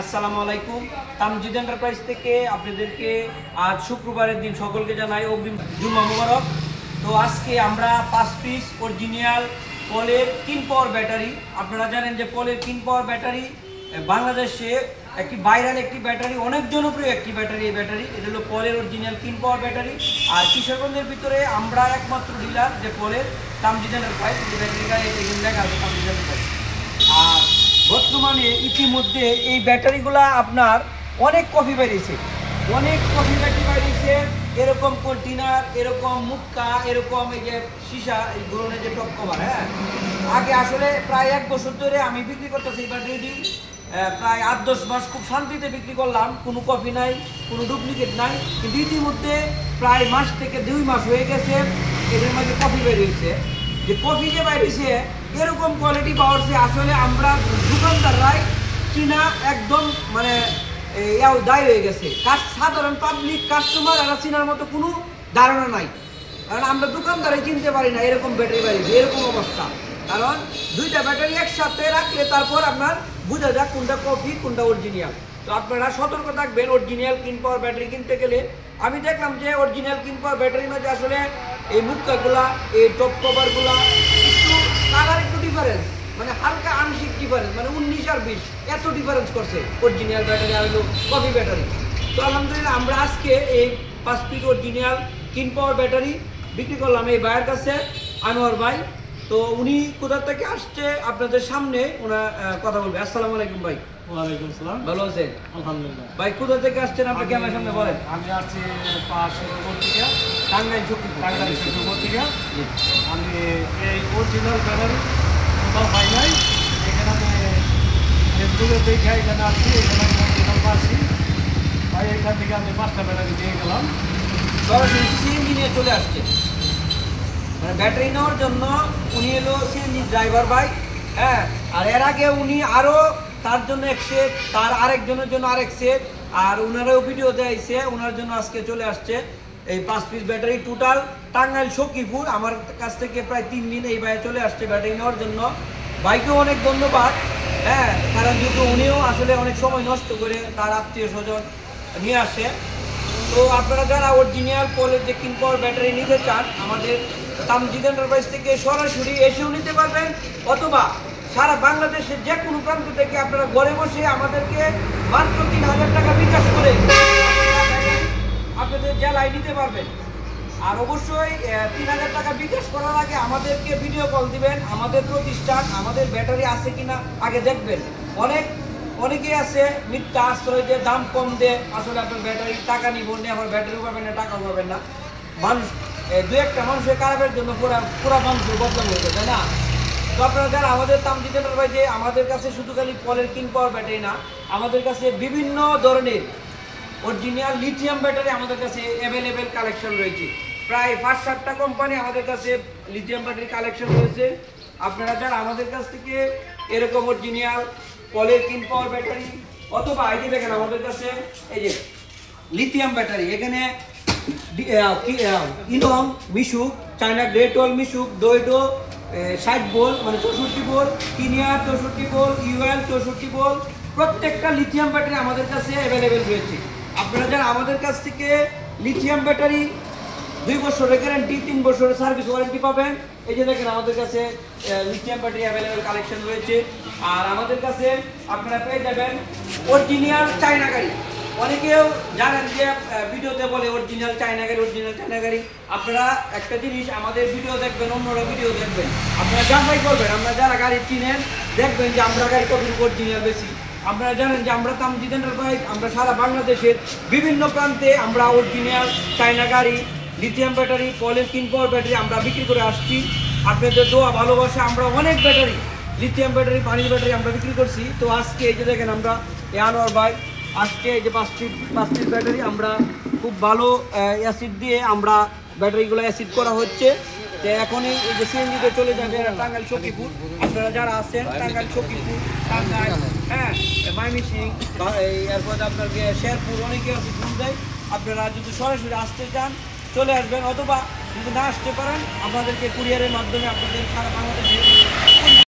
আসসালামু আলাইকুম। তামজিদ এন্টারপ্রাইজ থেকে আপনাদেরকে আজ শুক্রবারের দিন সকলকে জানাই অগ্রিম জুম্মা মুবারক। তো আজকে আমরা 5 পিস অরিজিনাল পলের কিন পাওয়ার ব্যাটারি, আপনারা জানেন যে পলের কিন পাওয়ার ব্যাটারি বাংলাদেশে একটি ভাইরাল একটি ব্যাটারি, অনেক জনপ্রিয় একটি ব্যাটারি। এই ব্যাটারি এটা হলো পলের অরিজিনাল কিন পাওয়ার ব্যাটারি। আর কিশোরগঞ্জের ভিতরে আমরা একমাত্র ডিলার যে পলের তামজিদ এন্টারপ্রাইজ, এই ব্যাটারিটা এখানে দেখা আছে তামজিদ এন্টারপ্রাইজ। আর বর্তমানে ইতিমধ্যে এই ব্যাটারিগুলা আপনার অনেক কপি বেরিয়েছে, অনেক কপি ব্যাটারি বেরিয়েছে। এরকম কন্টেনার, এরকম মুক্কা, এরকম এই যে সীসা, এই ধরনের যে টপ কভার। হ্যাঁ, আগে আসলে প্রায় 1 বছর ধরে আমি বিক্রি করতেছি এই ব্যাটারিটি। প্রায় 8-10 মাস খুব শান্তিতে বিক্রি করলাম, কোনো কপি নাই, কোনো ডুপ্লিকেট নাই। কিন্তু ইতিমধ্যে প্রায় মাস থেকে 2 মাস হয়ে গেছে, এদের মধ্যে কপি বেরিয়েছে। যে কফি যে বাইরেছে এরকম কোয়ালিটি পাওয়ারছে আসলে আমরা দোকানদাররাই কিনা একদম মানে দায় হয়ে গেছে। সাধারণ পাবলিক কাস্টমার এরা চিনার মতো কোনো ধারণা নাই, কারণ আমরা দোকানদারাই চিনতে পারি না এরকম ব্যাটারি বাইরেছে, এরকম অবস্থা। কারণ দুইটা ব্যাটারি একসাথে রাখলে তারপর আপনার বোঝা যাক কোনটা কপি কোনটা অরিজিনাল। তো আপনারা সতর্ক থাকবেন অরিজিনাল কিন পাওয়ার ব্যাটারি কিনতে গেলে। আমি দেখলাম যে অরিজিনাল কিন পাওয়ার ব্যাটারির মধ্যে আসলে এই মুক্কাগুলা, এই টপ কভারগুলা একটু কালার একটু ডিফারেন্স, মানে হালকা আংশিক ডিফারেন্স, মানে 19 আর 20 এত ডিফারেন্স করছে অরিজিনাল ব্যাটারি আর হলো কপি ব্যাটারি। তো আলহামদুলিল্লাহ আমরা আজকে এই 5 পিস অরিজিনাল কিন পাওয়ার ব্যাটারি বিক্রি করলাম এই ভাইয়ের কাছে, আনোয়ার ভাই। তো উনি কোথা থেকে আসছে আপনাদের সামনে ওনার কথা বলবে। আসসালামু আলাইকুম ভাই। ওয়ালাইকুম আসসালাম। ভালো আছেন? আলহামদুলিল্লাহ। ভাই কোথা থেকে আসছেন আপনি ক্যামেরার সামনে বলেন। আমি আসছি পাশের থেকে, টাঙ্গাইল শক্তিপুর। টাঙ্গাইল শক্তিপুর থেকে। আমি এই অরিজিনাল ব্যাটারি কোথাও পাই নাই, এখানে আমি ফেসবুকে দেখে এখানে আসছি, এখানে আমি অরিজিনাল পাচ্ছি। ভাই এখান থেকে আমি 5টা ব্যাটারি দিয়ে গেলাম। সরাসরি সিএনজি নিয়ে চলে আসছে, মানে ব্যাটারি নেওয়ার জন্য উনি এলো সিএনজি ড্রাইভার ভাই। হ্যাঁ, আর এর আগে উনি আরও তার জন্য এক সেট, তার আরেকজনের জন্য আরেক সেট, আর ওনারাও ভিডিও দেয়াইছে, ওনার জন্য আজকে চলে আসছে এই 5 piece battery. Total Tangail Sakhipur আমার কাছ থেকে প্রায় 3 দিন এই ভাইয়ে চলে আসছে ব্যাটারি নেওয়ার জন্য। ভাইকেও অনেক ধন্যবাদ। হ্যাঁ, কারণ যেহেতু উনিও আসলে অনেক সময় নষ্ট করে তার আত্মীয় স্বজন নিয়ে আসে। তো আপনারা যারা অরিজিনাল পলের যে কিন পাওয়ার ব্যাটারি নিতে চান আমাদের তামজিদ এন্টারপ্রাইজ থেকে সরাসরি এসেও নিতে পারবেন, অথবা সারা বাংলাদেশের যে কোনো প্রান্ত থেকে আপনারা ঘরে বসে আমাদেরকে মাত্র 3000 টাকা বিকাশ করে আপনাদের জেলায় নিতে পারবেন। আর অবশ্যই 3000 টাকা বিকাশ করার আগে আমাদেরকে ভিডিও কল দিবেন, আমাদের প্রতিষ্ঠান, আমাদের ব্যাটারি আছে কিনা আগে দেখবেন। অনেকেই আছে মিথ্যা আশ্রয় দিয়ে দাম কম দিয়ে আসলে আপনার ব্যাটারি টাকা নিব নিয়ে আবার ব্যাটারিও পাবেন না, টাকাও পাবেন না। মানুষ 2-1টা মানুষের খারাপের জন্য পুরা মানুষের বদনাম হয়ে যায়, তাই না? তো আপনারা যারা আমাদের তামজিদ এন্টারপ্রাইজে, আমাদের কাছে শুধু খালি পলের কিন পাওয়ার ব্যাটারি না, আমাদের কাছে বিভিন্ন ধরনের অরিজিনাল লিথিয়াম ব্যাটারি আমাদের কাছে অ্যাভেলেবেল কালেকশন রয়েছে। প্রায় 5-7টা কোম্পানি আমাদের কাছে লিথিয়াম ব্যাটারি কালেকশন রয়েছে। আপনারা যারা আমাদের কাছ থেকে এরকম অরিজিনাল পলের কিন পাওয়ার ব্যাটারি, অথবা এই যে দেখেন আমাদের কাছে এই যে লিথিয়াম ব্যাটারি, এখানে ইনং মিশুক, চায়না গ্রেট ওয়াল মিশুক, ডোয়েডো 60 ভোল্ট মানে 64 ভোল্ট, কিনিয়ার 64 ভোল্ট, ইউএল 64 ভোল্ট, প্রত্যেকটা লিথিয়াম ব্যাটারি আমাদের কাছে অ্যাভেলেবেল রয়েছে। আপনারা যারা আমাদের কাছ থেকে লিথিয়াম ব্যাটারি 2 বছরের গ্যারান্টি, 3 বছরের সার্ভিস ওয়ারেন্টি পাবেন। এই যে দেখেন আমাদের কাছে লিথিয়াম ব্যাটারি অ্যাভেলেবেল কালেকশন রয়েছে। আর আমাদের কাছে আপনারা পেয়ে যাবেন অরিজিনাল চায়না গাড়ি। অনেকেও জানেন যে ভিডিওতে বলে অরিজিনাল চায়না গাড়ি, অরিজিনাল চায়না গাড়ি। আপনারা একটা জিনিস, আমাদের ভিডিও দেখবেন, অন্যরা ভিডিও দেখবেন, আপনারা যাচাই করবেন। আমরা যারা গাড়ি চিনেন দেখবেন যে আমরা গাড়ি কতটুকু অরিজিনাল বেশি। আপনারা জানেন যে আমরা তামজিদ এন্টারপ্রাইজ, আমরা সারা বাংলাদেশের বিভিন্ন প্রান্তে আমরা অরিজিনাল চায়না গাড়ি, লিথিয়াম ব্যাটারি, পলের কিন পাওয়ার ব্যাটারি আমরা বিক্রি করে আসছি। আপনাদের দোয়া ভালোবাসা আমরা অনেক ব্যাটারি, লিথিয়াম ব্যাটারি, পানির ব্যাটারি আমরা বিক্রি করছি। তো আজকে এই যে দেখেন আমরা আনোয়ার ভাই আজকে এই যে 5 পিস ব্যাটারি আমরা খুব ভালো অ্যাসিড দিয়ে আমরা ব্যাটারিগুলো অ্যাসিড করা হচ্ছে। তো এখনই এই যে সিএনজিতে চলে যাবে টাঙ্গাইল সখীপুর। আপনারা যারা আছেন টাঙ্গাইল সখীপুর, টাঙ্গাইল, হ্যাঁ, মাইমিসিং, এরপর আপনার শেরপুর, অনেকে আছে ফোন দেয়। আপনারা যদি সরাসরি আসতে চান চলে আসবেন, অথবা যদি না আসতে পারেন আমাদেরকে কুরিয়ারের মাধ্যমে আপনাদের সারা বাংলাদেশে